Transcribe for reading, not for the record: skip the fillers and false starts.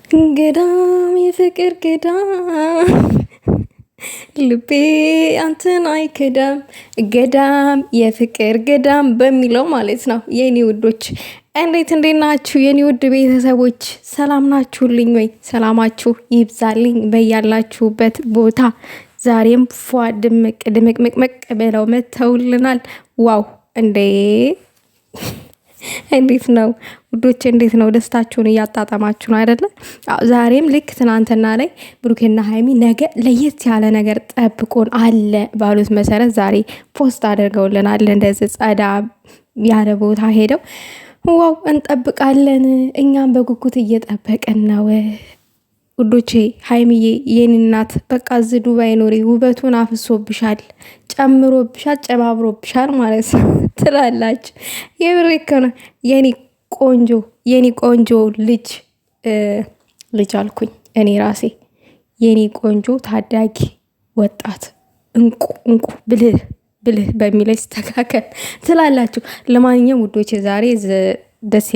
ገዳም የፍቅር ገዳም ልቤ አንተን አይከዳም ገዳም የፍቅር ገዳም በሚለው ማለት ነው። የኔ ውዶች እንዴት ናችሁ? የኔ ውድ ቤተሰቦች ሰላም ናችሁልኝ ወይ? ሰላማችሁ ይብዛልኝ በያላችሁበት ቦታ። ዛሬም ፏ ድምቅ ድምቅምቅምቅ ብለው መተውልናል። ዋው እንዴ! እንዴት ነው ውዶች? እንዴት ነው? ደስታችሁን እያጣጣማችሁ ነው አይደለ? ዛሬም ልክ ትናንትና ላይ ብሩኬና ሀይሚ ነገ ለየት ያለ ነገር ጠብቆን አለ ባሉት መሰረት ዛሬ ፖስት አድርገውልናል። እንደዚህ ጸዳ ያለ ቦታ ሄደው ዋው እንጠብቃለን። እኛም በጉጉት እየጠበቅን ነው ውዶቼ። ሀይሚዬ የኔ እናት በቃ እዚህ ዱባይ ኖሪ፣ ውበቱን አፍሶብሻል፣ ጨምሮብሻል፣ ጨባብሮብሻል ማለት ነው ትላላችሁ። የብሬ ከሆነ የኔ ቆንጆ ልጅ አልኩኝ እኔ ራሴ የኔ ቆንጆ ታዳጊ ወጣት እንቁ ብልህ በሚለው ይስተካከል ትላላችሁ። ለማንኛውም ውዶቼ ዛሬ ደስ